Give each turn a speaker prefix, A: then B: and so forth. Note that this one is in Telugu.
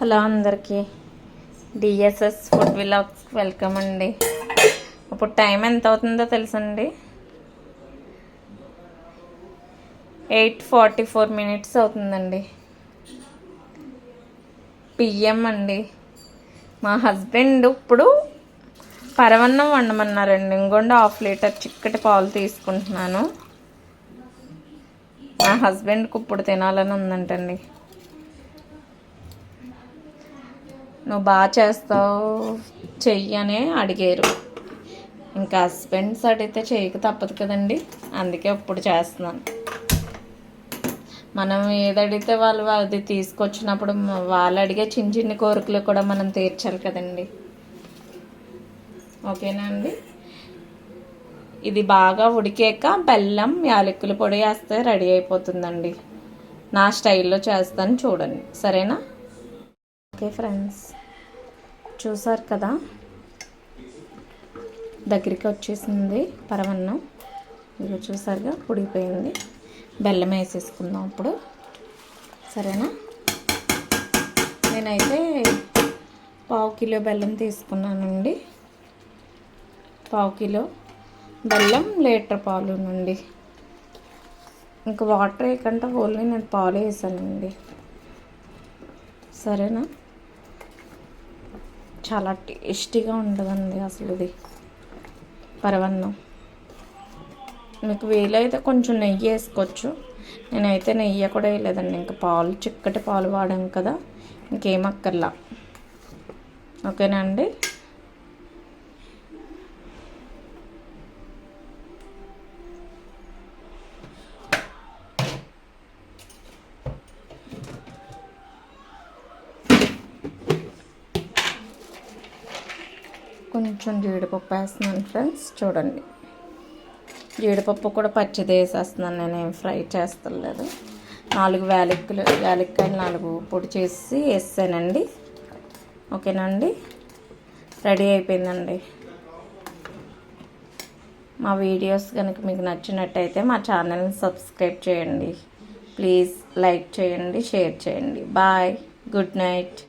A: హలో అందరికీ డిఎస్ఎస్ ఫుడ్ వ్లాగ్స్ వెల్కమ్ అండి. ఇప్పుడు టైం ఎంత అవుతుందో తెలుసండి, 8:44 అవుతుందండి. పిఎం అండి. మా హస్బెండ్ ఇప్పుడు పరవన్నం వండమన్నారండి. ఇంకొండ 1/2 లీటర్ చిక్కటి పాలు తీసుకుంటున్నాను. మా హస్బెండ్కి ఇప్పుడు తినాలని ఉందంటండి. నువ్వు బాగా చేస్తావు చెయ్యి అని అడిగారు. ఇంకా హస్బెండ్స్ అడిగితే చేయక తప్పదు కదండి, అందుకే ఇప్పుడు చేస్తున్నాను. మనం ఏది అడిగితే వాళ్ళు అది తీసుకొచ్చినప్పుడు వాళ్ళు అడిగే చిన్న చిన్న కోరికలు కూడా మనం తీర్చాలి కదండి. ఓకేనా అండి. ఇది బాగా ఉడికాక బెల్లం యాలకుల పొడి వేస్తే రెడీ అయిపోతుందండి. నా స్టైల్లో చేస్తాను, చూడండి. సరేనా? ఓకే ఫ్రెండ్స్, చూసారు కదా, దగ్గరికి వచ్చేసింది పరవన్నం. ఇది చూసారుగా ఉడికిపోయింది. బెల్లం వేసేసుకుందాం ఇప్పుడు. సరేనా? నేనైతే 1/2 కిలో బెల్లం తీసుకున్నానండి. 1/2 కిలో బెల్లం, లీటర్ పాలు నుండి. ఇంకా వాటర్ వేయకుండా ఓన్లీ నేను పాలు వేసానండి. సరేనా? చాలా టేస్టీగా ఉంటుందండి అసలు ఇది పరవన్నం. మీకు వీలైతే కొంచెం నెయ్యి వేసుకోవచ్చు. నేనైతే నెయ్యి కూడా వేయలేదండి. ఇంకా పాలు, చిక్కటి పాలు వాడాం కదా, ఇంకేమక్కర్లా. ఓకేనా అండి. కొంచెం జీడిపప్పు వేస్తున్నాను ఫ్రెండ్స్, చూడండి. జీడిపప్పు కూడా పచ్చిది వేసేస్తున్నాను, నేనేం ఫ్రై చేస్తలేదు. 4 యాలక్కాయలు 4 పొడి చేసి వేసానండి. ఓకేనా అండి. రెడీ అయిపోయిందండి. మా వీడియోస్ కనుక మీకు నచ్చినట్టయితే మా ఛానల్ని సబ్స్క్రైబ్ చేయండి. ప్లీజ్ లైక్ చేయండి, షేర్ చేయండి. Bye, good night.